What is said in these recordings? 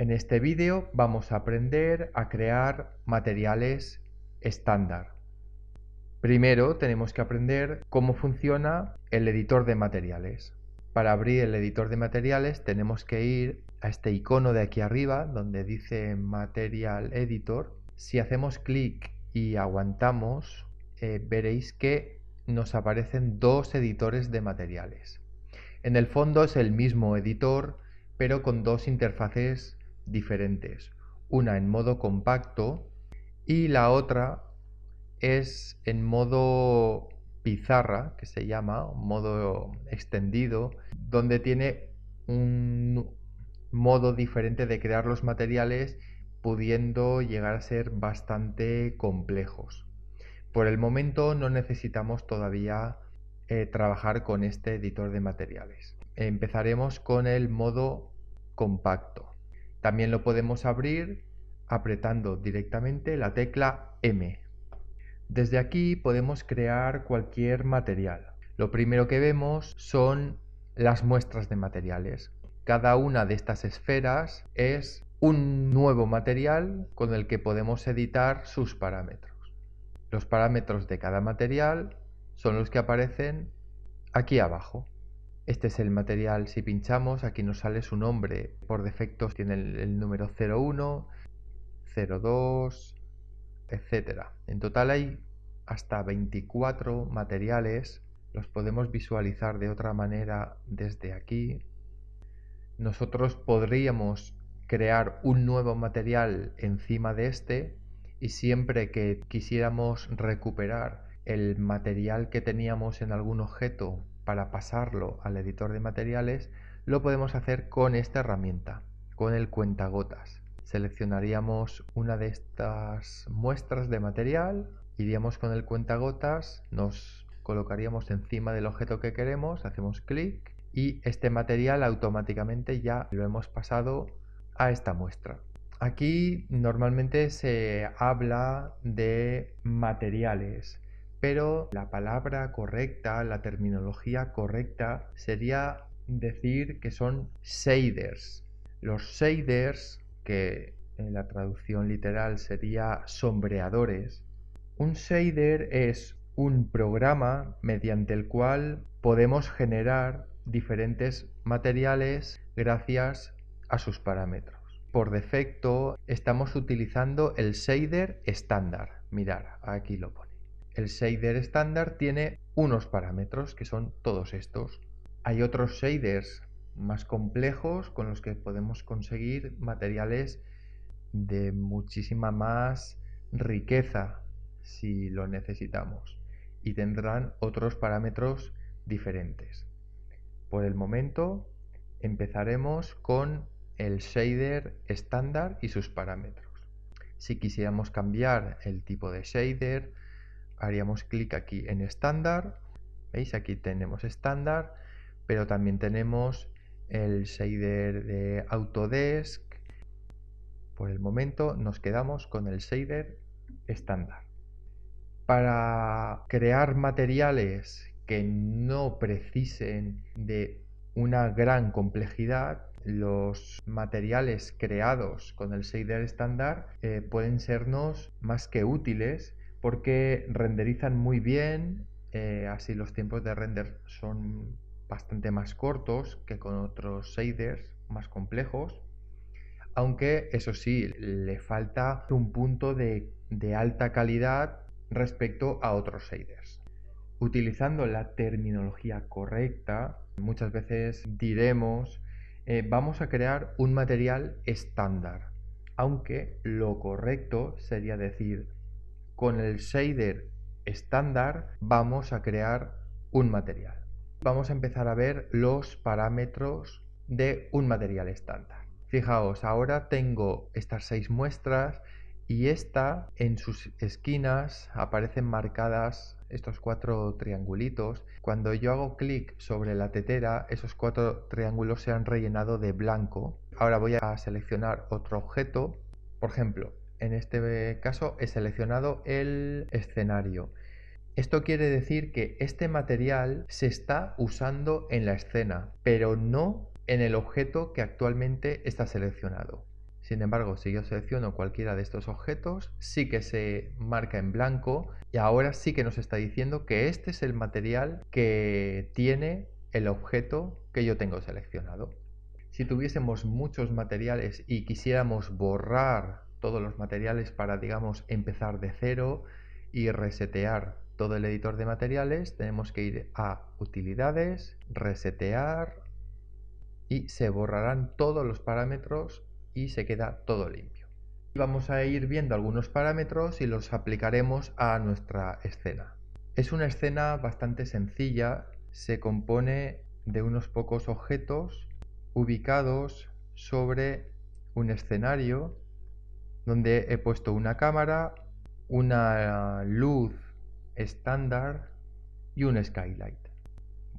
En este vídeo vamos a aprender a crear materiales estándar. Primero tenemos que aprender cómo funciona el editor de materiales. Para abrir el editor de materiales tenemos que ir a este icono de aquí arriba donde dice Material Editor. Si hacemos clic y aguantamos, veréis que nos aparecen dos editores de materiales. En el fondo es el mismo editor, pero con dos interfaces diferentes. Una en modo compacto y la otra es en modo pizarra, que se llama, modo extendido, donde tiene un modo diferente de crear los materiales, pudiendo llegar a ser bastante complejos. Por el momento no necesitamos todavía trabajar con este editor de materiales. Empezaremos con el modo compacto. También lo podemos abrir apretando directamente la tecla M. Desde aquí podemos crear cualquier material. Lo primero que vemos son las muestras de materiales. Cada una de estas esferas es un nuevo material con el que podemos editar sus parámetros. Los parámetros de cada material son los que aparecen aquí abajo. Este es el material. Si pinchamos, aquí nos sale su nombre. Por defecto tiene el número 01, 02, etc. En total hay hasta 24 materiales. Los podemos visualizar de otra manera desde aquí. Nosotros podríamos crear un nuevo material encima de este, y siempre que quisiéramos recuperar el material que teníamos en algún objeto para pasarlo al editor de materiales, lo podemos hacer con esta herramienta, con el cuentagotas. Seleccionaríamos una de estas muestras de material, iríamos con el cuentagotas, nos colocaríamos encima del objeto que queremos, hacemos clic y este material automáticamente ya lo hemos pasado a esta muestra. Aquí normalmente se habla de materiales, pero la palabra correcta, la terminología correcta sería decir que son shaders. Los shaders, que en la traducción literal sería sombreadores. Un shader es un programa mediante el cual podemos generar diferentes materiales gracias a sus parámetros. Por defecto estamos utilizando el shader estándar. Mirad, aquí lo pone. El shader estándar tiene unos parámetros que son todos estos. Hay otros shaders más complejos con los que podemos conseguir materiales de muchísima más riqueza si lo necesitamos, y tendrán otros parámetros diferentes. Por el momento empezaremos con el shader estándar y sus parámetros. Si quisiéramos cambiar el tipo de shader, haríamos clic aquí en estándar. ¿Veis? Aquí tenemos estándar, pero también tenemos el shader de Autodesk. Por el momento nos quedamos con el shader estándar. Para crear materiales que no precisen de una gran complejidad, los materiales creados con el shader estándar pueden sernos más que útiles porque renderizan muy bien, así los tiempos de render son bastante más cortos que con otros shaders más complejos, aunque eso sí, le falta un punto de alta calidad respecto a otros shaders. Utilizando la terminología correcta, muchas veces diremos vamos a crear un material estándar, aunque lo correcto sería decir con el shader estándar vamos a crear un material. Vamos a empezar a ver los parámetros de un material estándar. Fijaos, ahora tengo estas 6 muestras y esta en sus esquinas aparecen marcadas estos 4 triangulitos. Cuando yo hago clic sobre la tetera, esos 4 triángulos se han rellenado de blanco. Ahora voy a seleccionar otro objeto. Por ejemplo, en este caso he seleccionado el escenario. Esto quiere decir que este material se está usando en la escena, pero no en el objeto que actualmente está seleccionado. Sin embargo, si yo selecciono cualquiera de estos objetos, sí que se marca en blanco y ahora sí que nos está diciendo que este es el material que tiene el objeto que yo tengo seleccionado. Si tuviésemos muchos materiales y quisiéramos borrar todos los materiales para, digamos, empezar de cero y resetear todo el editor de materiales, tenemos que ir a Utilidades, Resetear y se borrarán todos los parámetros y se queda todo limpio. Vamos a ir viendo algunos parámetros y los aplicaremos a nuestra escena. Es una escena bastante sencilla, se compone de unos pocos objetos ubicados sobre un escenario donde he puesto una cámara, una luz estándar y un skylight.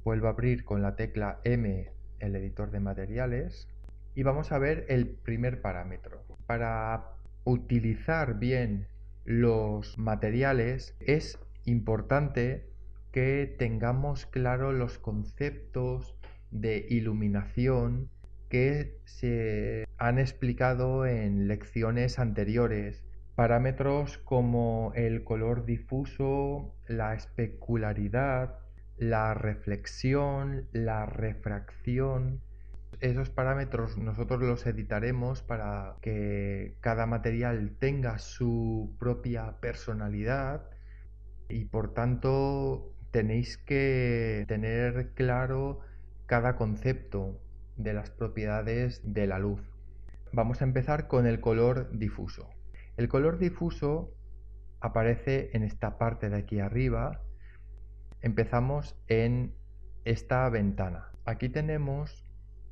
Vuelvo a abrir con la tecla M el editor de materiales y vamos a ver el primer parámetro. Para utilizar bien los materiales es importante que tengamos claro los conceptos de iluminación que se han explicado en lecciones anteriores. Parámetros como el color difuso, la especularidad, la reflexión, la refracción. Esos parámetros nosotros los editaremos para que cada material tenga su propia personalidad y por tanto tenéis que tener claro cada concepto de las propiedades de la luz. Vamos a empezar con el color difuso. El color difuso aparece en esta parte de aquí arriba. Empezamos en esta ventana. Aquí tenemos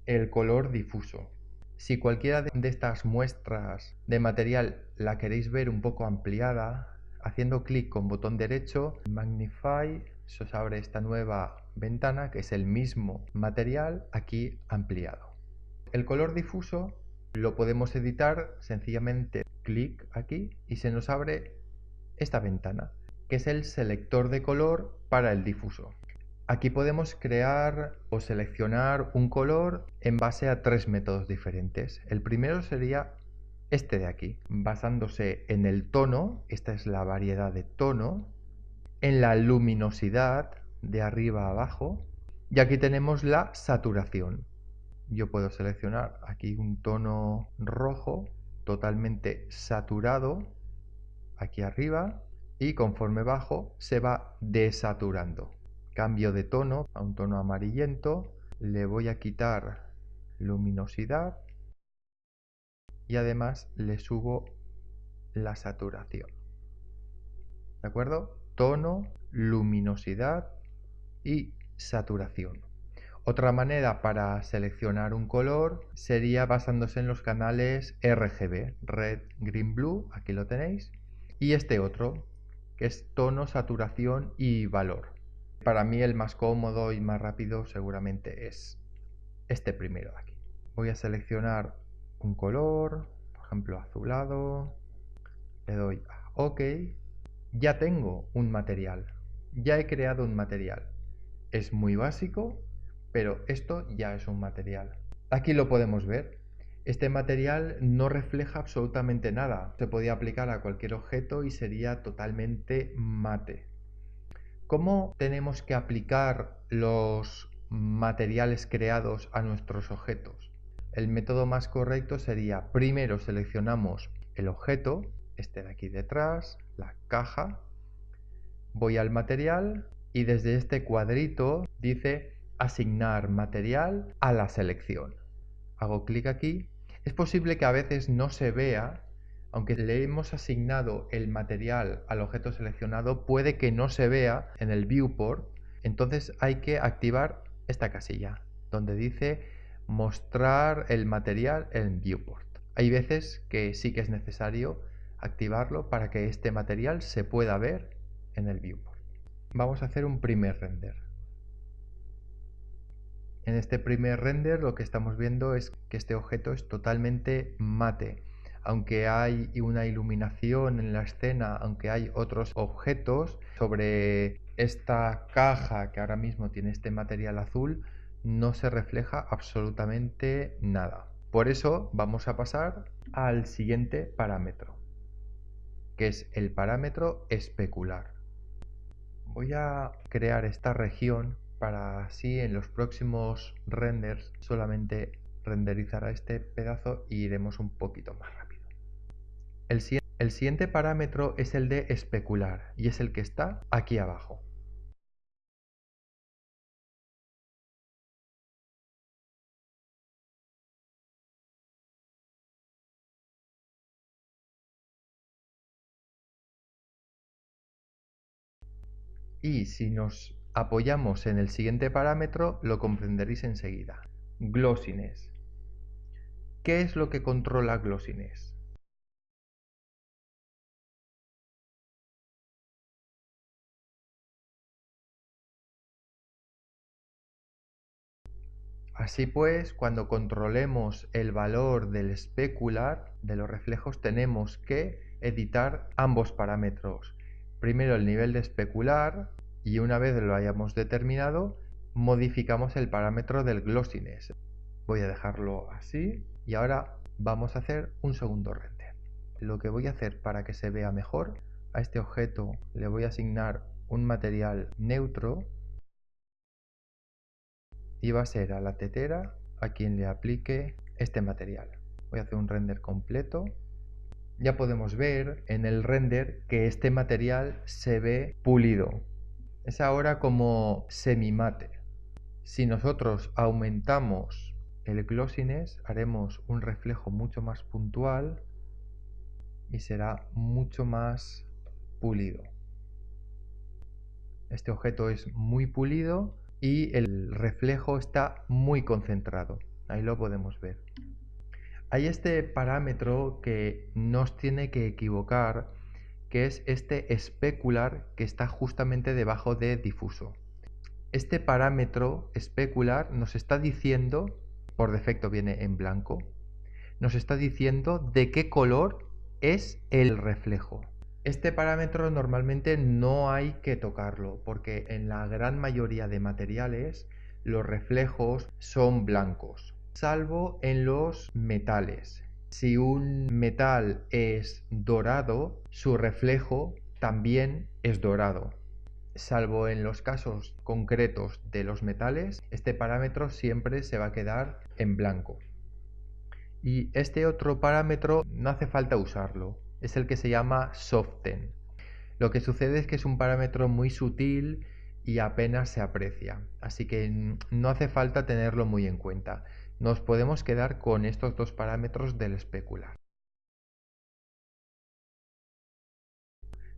el color difuso. Si cualquiera de estas muestras de material la queréis ver un poco ampliada, haciendo clic con botón derecho, Magnify, se os abre esta nueva ventana que es el mismo material aquí ampliado. El color difuso lo podemos editar sencillamente clic aquí y se nos abre esta ventana que es el selector de color para el difuso. Aquí podemos crear o seleccionar un color en base a tres métodos diferentes. El primero sería este de aquí, basándose en el tono, esta es la variedad de tono, en la luminosidad de arriba a abajo y aquí tenemos la saturación. Yo puedo seleccionar aquí un tono rojo totalmente saturado aquí arriba y conforme bajo se va desaturando. Cambio de tono a un tono amarillento, le voy a quitar luminosidad y además le subo la saturación. ¿De acuerdo? Tono, luminosidad y saturación. Otra manera para seleccionar un color sería basándose en los canales RGB, Red, Green, Blue, aquí lo tenéis, y este otro, que es tono, saturación y valor. Para mí el más cómodo y más rápido seguramente es este primero de aquí. Voy a seleccionar un color, por ejemplo azulado, le doy a OK, ya tengo un material, ya he creado un material. Es muy básico, pero esto ya es un material. Aquí lo podemos ver. Este material no refleja absolutamente nada. Se podía aplicar a cualquier objeto y sería totalmente mate. ¿Cómo tenemos que aplicar los materiales creados a nuestros objetos? El método más correcto sería primero seleccionamos el objeto, este de aquí detrás, la caja, voy al material y desde este cuadrito dice asignar material a la selección. Hago clic aquí. Es posible que a veces no se vea. Aunque le hemos asignado el material al objeto seleccionado, puede que no se vea en el viewport. Entonces hay que activar esta casilla donde dice mostrar el material en viewport. Hay veces que sí que es necesario activarlo para que este material se pueda ver en el viewport. Vamos a hacer un primer render. En este primer render lo que estamos viendo es que este objeto es totalmente mate. Aunque hay una iluminación en la escena, aunque hay otros objetos sobre esta caja que ahora mismo tiene este material azul, no se refleja absolutamente nada. Por eso vamos a pasar al siguiente parámetro, que es el parámetro especular. Voy a crear esta región para así en los próximos renders solamente renderizará este pedazo y iremos un poquito más rápido. El siguiente parámetro es el de especular y es el que está aquí abajo. Y si nos apoyamos en el siguiente parámetro, lo comprenderéis enseguida. Glossiness. ¿Qué es lo que controla Glossiness? Así pues, cuando controlemos el valor del especular de los reflejos, tenemos que editar ambos parámetros. Primero el nivel de especular y una vez lo hayamos determinado, modificamos el parámetro del glossiness. Voy a dejarlo así y ahora vamos a hacer un segundo render. Lo que voy a hacer para que se vea mejor, a este objeto le voy a asignar un material neutro y va a ser a la tetera a quien le aplique este material. Voy a hacer un render completo. Ya podemos ver en el render que este material se ve pulido. Es ahora como semimate. Si nosotros aumentamos el glossiness, haremos un reflejo mucho más puntual y será mucho más pulido. Este objeto es muy pulido y el reflejo está muy concentrado. Ahí lo podemos ver. Hay este parámetro que nos tiene que equivocar, que es este especular que está justamente debajo de difuso. Este parámetro especular nos está diciendo, por defecto viene en blanco, nos está diciendo de qué color es el reflejo. Este parámetro normalmente no hay que tocarlo porque en la gran mayoría de materiales los reflejos son blancos, salvo en los metales. Si un metal es dorado, su reflejo también es dorado. Salvo en los casos concretos de los metales, este parámetro siempre se va a quedar en blanco. Y este otro parámetro no hace falta usarlo, es el que se llama Soften. Lo que sucede es que es un parámetro muy sutil y apenas se aprecia, así que no hace falta tenerlo muy en cuenta. Nos podemos quedar con estos dos parámetros del especular.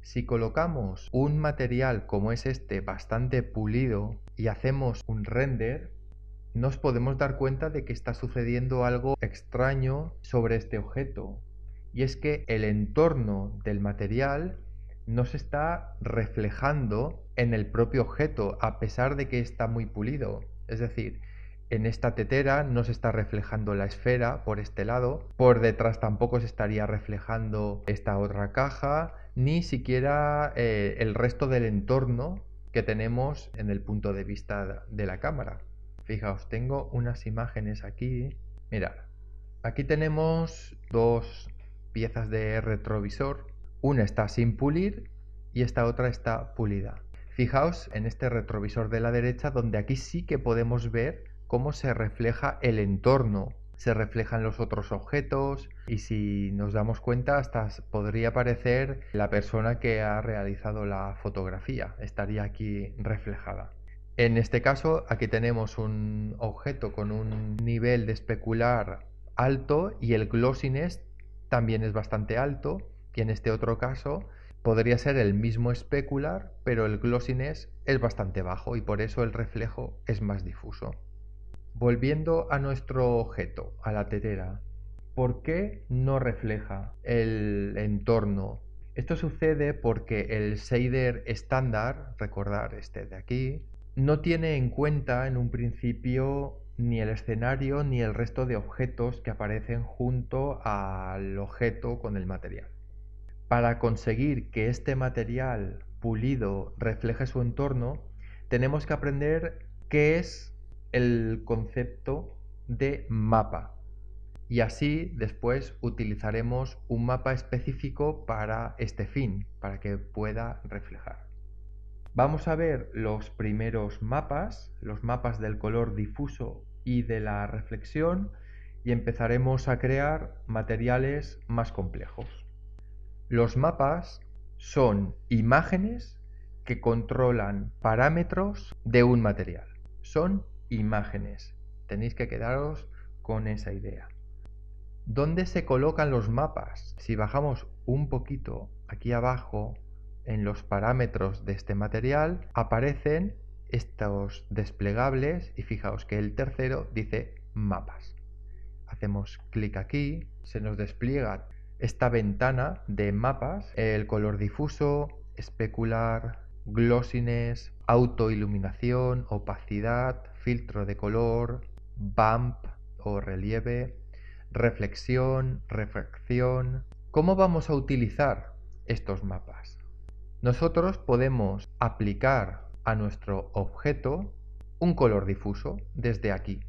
Si colocamos un material como es este bastante pulido y hacemos un render, nos podemos dar cuenta de que está sucediendo algo extraño sobre este objeto. Y es que el entorno del material no se está reflejando en el propio objeto, a pesar de que está muy pulido. Es decir, en esta tetera no se está reflejando la esfera por este lado, por detrás tampoco se estaría reflejando esta otra caja, ni siquiera el resto del entorno que tenemos en el punto de vista de la cámara. Fijaos, tengo unas imágenes aquí. Mirad, aquí tenemos dos piezas de retrovisor. Una está sin pulir y esta otra está pulida. Fijaos en este retrovisor de la derecha, donde aquí sí que podemos ver cómo se refleja el entorno. Se reflejan los otros objetos y si nos damos cuenta hasta podría parecer la persona que ha realizado la fotografía. Estaría aquí reflejada. En este caso, aquí tenemos un objeto con un nivel de especular alto y el glossiness también es bastante alto. Y en este otro caso podría ser el mismo especular, pero el glossiness es bastante bajo y por eso el reflejo es más difuso. Volviendo a nuestro objeto, a la tetera, ¿por qué no refleja el entorno? Esto sucede porque el shader estándar, recordar este de aquí, no tiene en cuenta en un principio ni el escenario ni el resto de objetos que aparecen junto al objeto con el material. Para conseguir que este material pulido refleje su entorno, tenemos que aprender qué es el concepto de mapa. y así después utilizaremos un mapa específico para este fin, para que pueda reflejar. Vamos a ver los primeros mapas, los mapas del color difuso y de la reflexión, y empezaremos a crear materiales más complejos. Los mapas son imágenes que controlan parámetros de un material. Son imágenes. Tenéis que quedaros con esa idea. ¿Dónde se colocan los mapas? Si bajamos un poquito aquí abajo en los parámetros de este material, aparecen estos desplegables y fijaos que el tercero dice mapas. Hacemos clic aquí, se nos despliega esta ventana de mapas, el color difuso, especular, glossiness, autoiluminación, opacidad, filtro de color, bump o relieve, reflexión, refracción. ¿Cómo vamos a utilizar estos mapas? Nosotros podemos aplicar a nuestro objeto un color difuso desde aquí.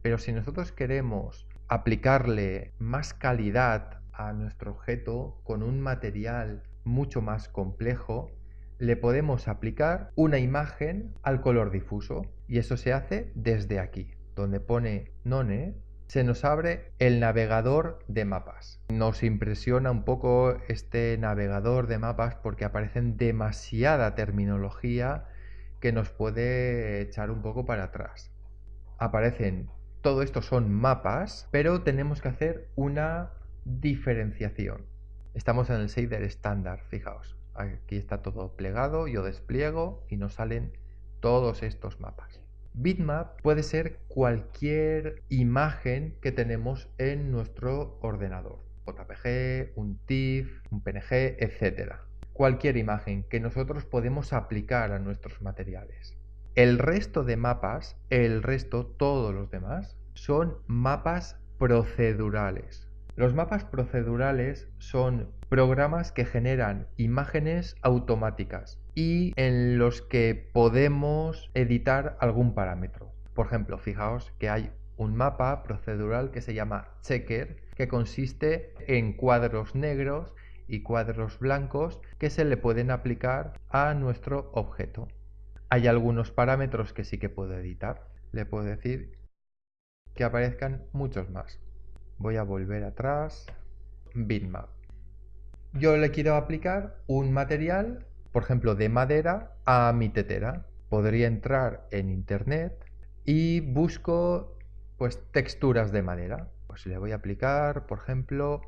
Pero si nosotros queremos aplicarle más calidad a nuestro objeto con un material mucho más complejo, le podemos aplicar una imagen al color difuso y eso se hace desde aquí, donde pone None. Se nos abre el navegador de mapas. Nos impresiona un poco este navegador de mapas porque aparecen demasiada terminología que nos puede echar un poco para atrás. Aparecen, todo esto son mapas, pero tenemos que hacer una diferenciación. Estamos en el shader estándar, fijaos. Aquí está todo plegado, yo despliego y nos salen todos estos mapas. Bitmap puede ser cualquier imagen que tenemos en nuestro ordenador. JPG, un TIFF, un PNG, etc. Cualquier imagen que nosotros podemos aplicar a nuestros materiales. El resto de mapas, todos los demás, son mapas procedurales. Los mapas procedurales son programas que generan imágenes automáticas y en los que podemos editar algún parámetro. Por ejemplo, fijaos que hay un mapa procedural que se llama checker, que consiste en cuadros negros y cuadros blancos que se le pueden aplicar a nuestro objeto. Hay algunos parámetros que sí que puedo editar. Le puedo decir que aparezcan muchos más. Voy a volver atrás. Bitmap. Yo le quiero aplicar un material, por ejemplo, de madera a mi tetera. Podría entrar en internet y busco pues texturas de madera. Pues le voy a aplicar, por ejemplo,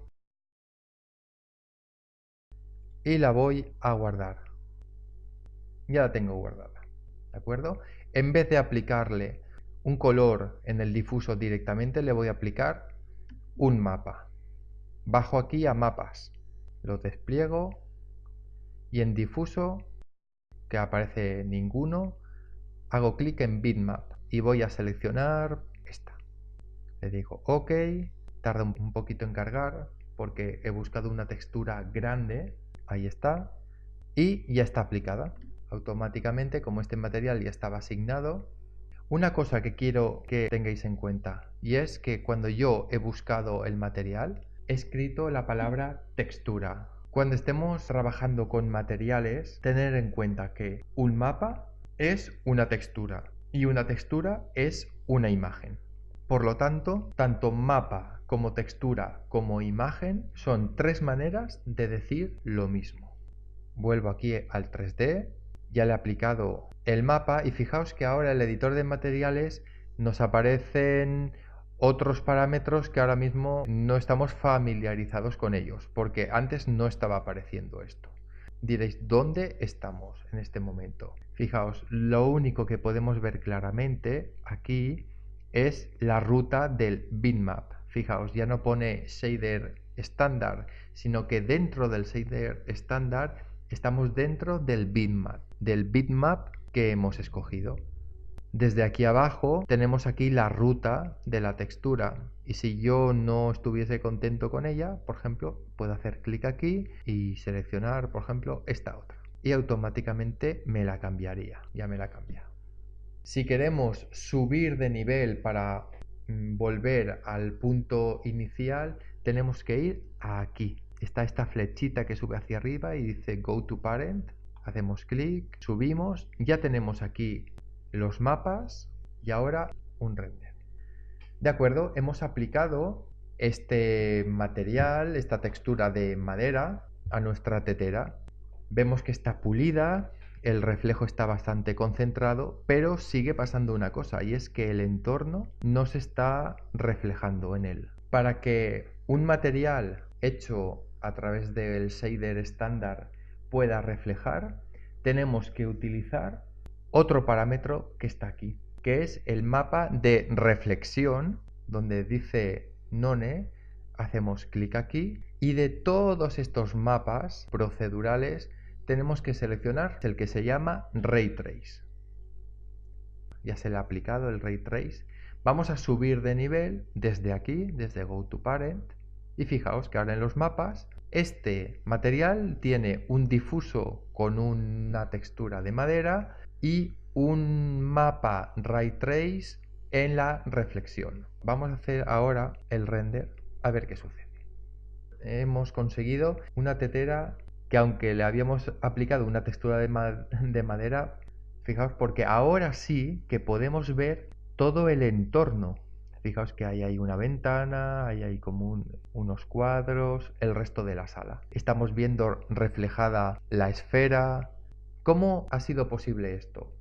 y la voy a guardar. Ya la tengo guardada. ¿De acuerdo? En vez de aplicarle un color en el difuso directamente, le voy a aplicar un mapa. Bajo aquí a mapas, lo despliego y en difuso, que aparece ninguno, hago clic en bitmap y voy a seleccionar esta. Le digo OK, tarda un poquito en cargar porque he buscado una textura grande, ahí está, y ya está aplicada. Automáticamente, como este material ya estaba asignado. Una cosa que quiero que tengáis en cuenta, y es que cuando yo he buscado el material, he escrito la palabra textura. Cuando estemos trabajando con materiales, tener en cuenta que un mapa es una textura y una textura es una imagen. Por lo tanto, tanto mapa como textura como imagen son tres maneras de decir lo mismo. Vuelvo aquí al 3D. Ya le he aplicado el mapa y fijaos que ahora el editor de materiales nos aparecen otros parámetros que ahora mismo no estamos familiarizados con ellos porque antes no estaba apareciendo esto. Diréis, ¿dónde estamos en este momento? Fijaos, lo único que podemos ver claramente aquí es la ruta del bitmap. Fijaos, ya no pone shader estándar, sino que dentro del shader estándar estamos dentro del bitmap que hemos escogido. Desde aquí abajo tenemos aquí la ruta de la textura y si yo no estuviese contento con ella, por ejemplo, puedo hacer clic aquí y seleccionar, por ejemplo, esta otra y automáticamente me la cambiaría. Ya me la cambia. Si queremos subir de nivel para volver al punto inicial, tenemos que ir aquí. Está esta flechita que sube hacia arriba y dice Go to Parent. Hacemos clic, subimos, ya tenemos aquí los mapas y ahora un render. De acuerdo, hemos aplicado este material, esta textura de madera a nuestra tetera. Vemos que está pulida, el reflejo está bastante concentrado, pero sigue pasando una cosa, y es que el entorno no se está reflejando en él. Para que un material hecho a través del shader estándar pueda reflejar, tenemos que utilizar otro parámetro que está aquí, que es el mapa de reflexión, donde dice None. Hacemos clic aquí y de todos estos mapas procedurales tenemos que seleccionar el que se llama Ray Trace. Ya se le ha aplicado el Ray Trace. Vamos a subir de nivel desde aquí, desde Go to Parent, y fijaos que ahora en los mapas este material tiene un difuso con una textura de madera y un mapa Ray Trace en la reflexión. Vamos a hacer ahora el render a ver qué sucede. Hemos conseguido una tetera que, aunque le habíamos aplicado una textura de madera, fijaos, porque ahora sí que podemos ver todo el entorno. Fijaos que ahí hay una ventana, ahí hay como unos cuadros, el resto de la sala. Estamos viendo reflejada la esfera. ¿Cómo ha sido posible esto?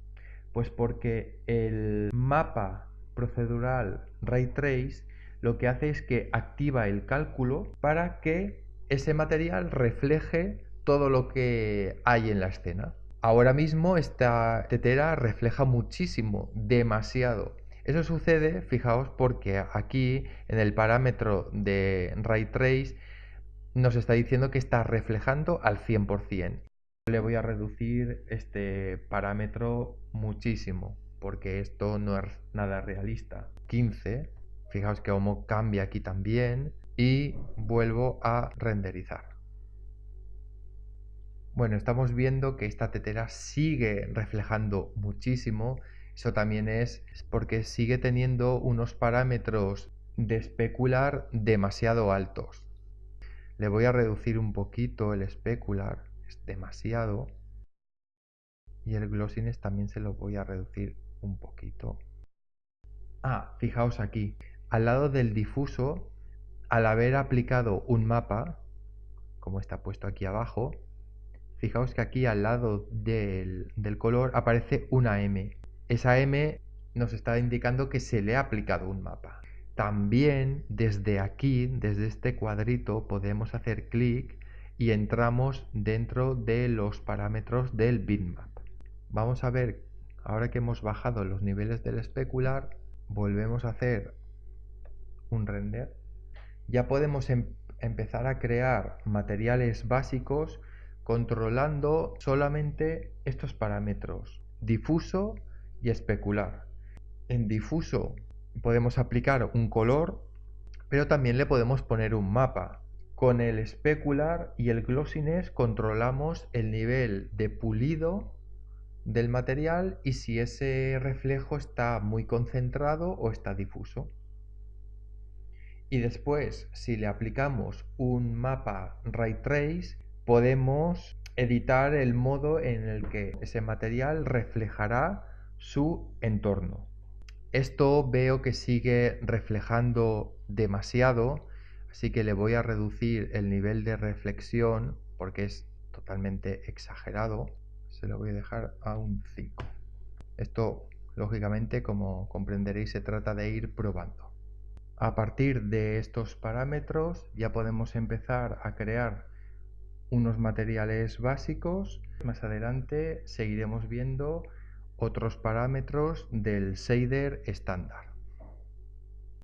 Pues porque el mapa procedural Ray Trace lo que hace es que activa el cálculo para que ese material refleje todo lo que hay en la escena. Ahora mismo esta tetera refleja muchísimo, demasiado. Eso sucede, fijaos, porque aquí en el parámetro de Ray Trace nos está diciendo que está reflejando al 100%. Le voy a reducir este parámetro muchísimo, porque esto no es nada realista. 15. Fijaos que cómo cambia aquí también, y vuelvo a renderizar. Bueno, estamos viendo que esta tetera sigue reflejando muchísimo. Eso también es porque sigue teniendo unos parámetros de especular demasiado altos. Le voy a reducir un poquito el especular, es demasiado. Y el glossiness también se lo voy a reducir un poquito. Fijaos aquí, al lado del difuso, al haber aplicado un mapa, como está puesto aquí abajo, fijaos que aquí al lado del color aparece una M. Esa M nos está indicando que se le ha aplicado un mapa. También desde aquí, desde este cuadrito, podemos hacer clic y entramos dentro de los parámetros del bitmap. Vamos a ver, ahora que hemos bajado los niveles del especular, volvemos a hacer un render. Ya podemos empezar a crear materiales básicos controlando solamente estos parámetros, difuso y especular. En difuso podemos aplicar un color, pero también le podemos poner un mapa. Con el especular y el glossiness controlamos el nivel de pulido del material y si ese reflejo está muy concentrado o está difuso. Y después, si le aplicamos un mapa Ray Trace, podemos editar el modo en el que ese material reflejará su entorno. Esto veo que sigue reflejando demasiado, así que le voy a reducir el nivel de reflexión porque es totalmente exagerado. Se lo voy a dejar a un 5. Esto, lógicamente, como comprenderéis, se trata de ir probando. A partir de estos parámetros ya podemos empezar a crear unos materiales básicos. Más adelante seguiremos viendo otros parámetros del shader estándar.